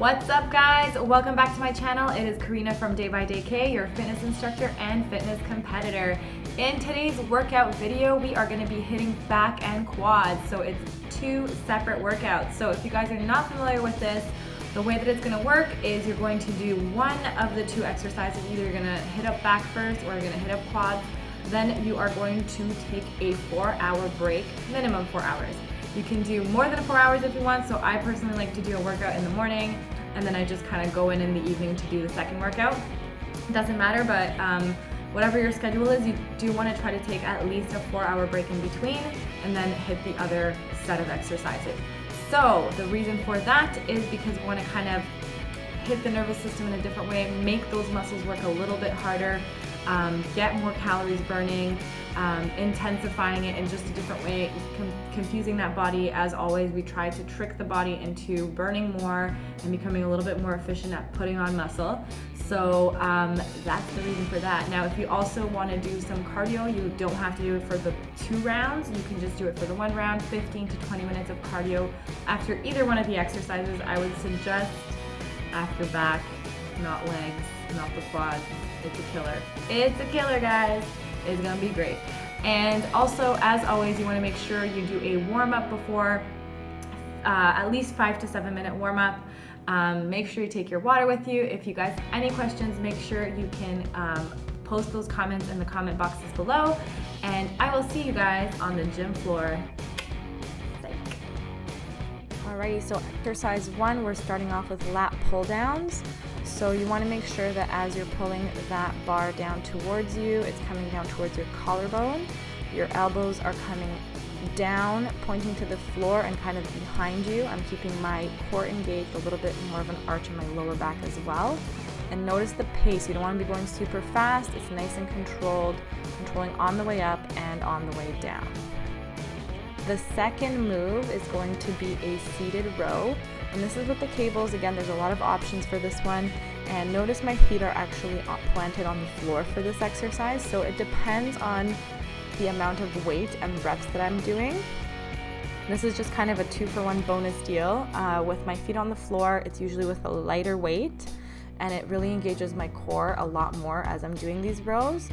What's up, guys? Welcome back to my channel. It is Karina from Day by Day K, your fitness instructor and fitness competitor. In today's workout video, we are going to be hitting back and quads. So it's two separate workouts. So if you guys are not familiar with this, the way that it's going to work is you're going to do one of the two exercises. Either you're going to hit up back first or you're going to hit up quads. Then you are going to take a 4-hour break, minimum 4 hours. You can do more than 4 hours if you want, so I personally like to do a workout in the morning, and then I just kind of go in the evening to do the second workout. It doesn't matter, but whatever your schedule is, you do want to try to take at least a 4-hour break in between, and then hit the other set of exercises. So the reason for that is because we want to kind of hit the nervous system in a different way, make those muscles work a little bit harder, get more calories burning, intensifying it in just a different way, confusing that body. As always, we try to trick the body into burning more and becoming a little bit more efficient at putting on muscle. So that's the reason for that. Now, if you also want to do some cardio, you don't have to do it for the 2 rounds. You can just do it for the 1 round, 15 to 20 minutes of cardio after either one of the exercises. I would suggest after back, not legs, not the quads. It's a killer. It's a killer, guys. It's gonna be great. And also, as always, you want to make sure you do a warm-up before, at least 5 to 7 minute warm-up. Make sure you take your water with you. If you guys have any questions, make sure you can post those comments in the comment boxes below, and I will see you guys on the gym floor. Alrighty, so exercise 1, we're starting off with lat pull downs. So you want to make sure that as you're pulling that bar down towards you, it's coming down towards your collarbone. Your elbows are coming down, pointing to the floor and kind of behind you. I'm keeping my core engaged, a little bit more of an arch in my lower back as well. And notice the pace. You don't want to be going super fast. It's nice and controlled, controlling on the way up and on the way down. The second move is going to be a seated row. And this is with the cables. Again, there's a lot of options for this one. And notice my feet are actually planted on the floor for this exercise. So it depends on the amount of weight and reps that I'm doing. This is just kind of a 2-for-1 bonus deal. With my feet on the floor, it's usually with a lighter weight, and it really engages my core a lot more as I'm doing these rows.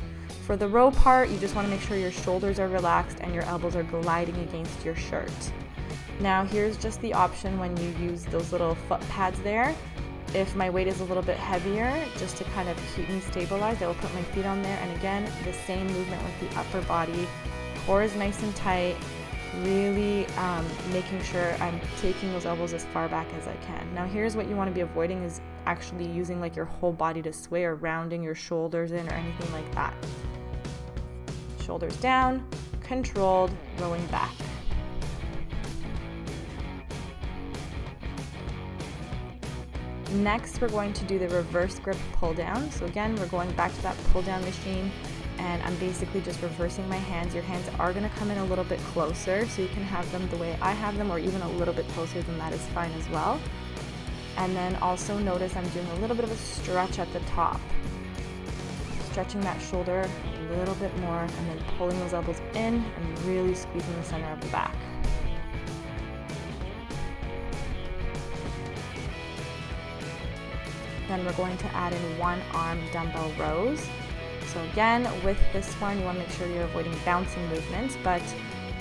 For the row part, you just want to make sure your shoulders are relaxed and your elbows are gliding against your shirt. Now here's just the option when you use those little foot pads there. If my weight is a little bit heavier, just to kind of keep me stabilized, I will put my feet on there, and again, the same movement with the upper body. Core is nice and tight, really making sure I'm taking those elbows as far back as I can. Now here's what you want to be avoiding, is actually using like your whole body to sway or rounding your shoulders in or anything like that. Shoulders down, controlled, rowing back. Next, we're going to do the reverse grip pull down. So again, we're going back to that pull down machine, and I'm basically just reversing my hands. Your hands are going to come in a little bit closer, so you can have them the way I have them, or even a little bit closer than that is fine as well. And then also notice I'm doing a little bit of a stretch at the top. Stretching that shoulder a little bit more, and then pulling those elbows in and really squeezing the center of the back. Then we're going to add in 1-arm dumbbell rows. So again, with this one, you want to make sure you're avoiding bouncing movements, but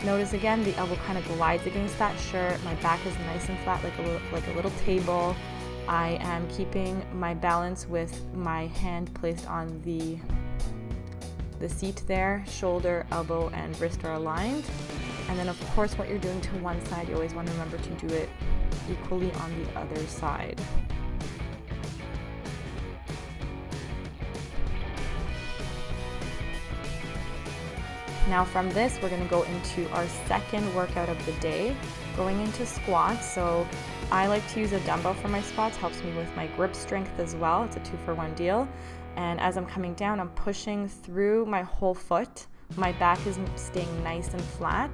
notice again, the elbow kind of glides against that shirt. My back is nice and flat, like a little table. I am keeping my balance with my hand placed on the seat there. Shoulder, elbow, and wrist are aligned. And then of course, what you're doing to one side, you always want to remember to do it equally on the other side. Now from this, we're going to go into our second workout of the day, going into squats. So I like to use a dumbbell for my squats, helps me with my grip strength as well. It's a 2-for-1 deal. And as I'm coming down, I'm pushing through my whole foot. My back is staying nice and flat.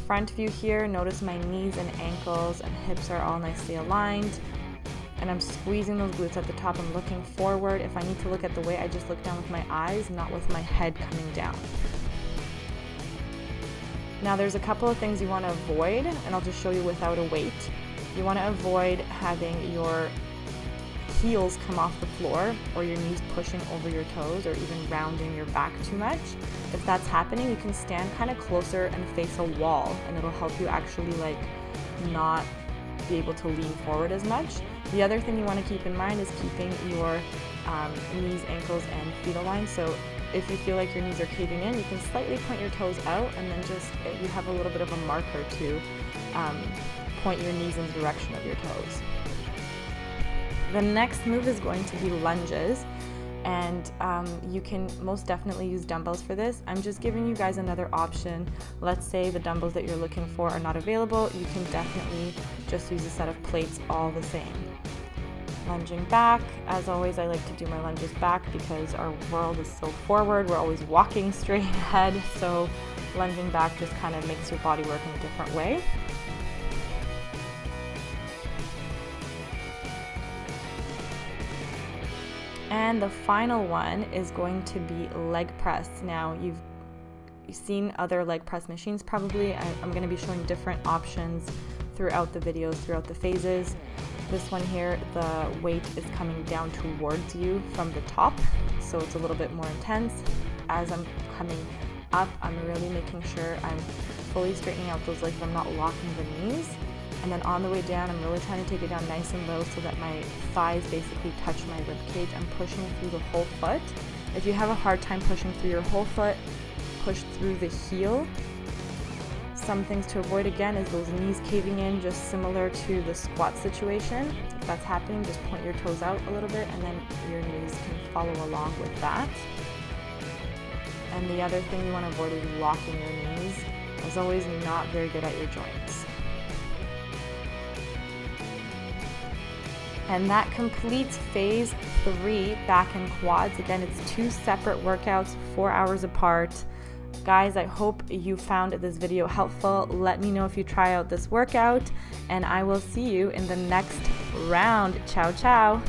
Front view here, notice my knees and ankles and hips are all nicely aligned. And I'm squeezing those glutes at the top and looking forward. If I need to look at the weight, I just look down with my eyes, not with my head coming down. Now there's a couple of things you want to avoid, and I'll just show you without a weight. You want to avoid having your heels come off the floor or your knees pushing over your toes or even rounding your back too much. If that's happening, you can stand kind of closer and face a wall, and it'll help you actually like not be able to lean forward as much. The other thing you want to keep in mind is keeping your knees, ankles, and feet aligned. So if you feel like your knees are caving in, you can slightly point your toes out, and then just you have a little bit of a marker to point your knees in the direction of your toes. The next move is going to be lunges, and you can most definitely use dumbbells for this. I'm just giving you guys another option. Let's say the dumbbells that you're looking for are not available. You can definitely just use a set of plates all the same. Lunging back, as always, I like to do my lunges back because our world is so forward. We're always walking straight ahead, so lunging back just kind of makes your body work in a different way. And the final one is going to be leg press. Now, you've seen other leg press machines probably. I'm going to be showing different options throughout the videos, throughout the phases. This one here, the weight is coming down towards you from the top, so it's a little bit more intense. As I'm coming up, I'm really making sure I'm fully straightening out those legs, I'm not locking the knees. And then on the way down, I'm really trying to take it down nice and low so that my thighs basically touch my rib cage. I'm pushing through the whole foot. If you have a hard time pushing through your whole foot, push through the heel. Some things to avoid again is those knees caving in, just similar to the squat situation. If that's happening, just point your toes out a little bit and then your knees can follow along with that. And the other thing you want to avoid is locking your knees. As always, not very good at your joints. And that completes phase 3, back and quads. Again, it's 2 separate workouts, 4 hours apart. Guys, I hope you found this video helpful. Let me know if you try out this workout, and I will see you in the next round. Ciao, ciao.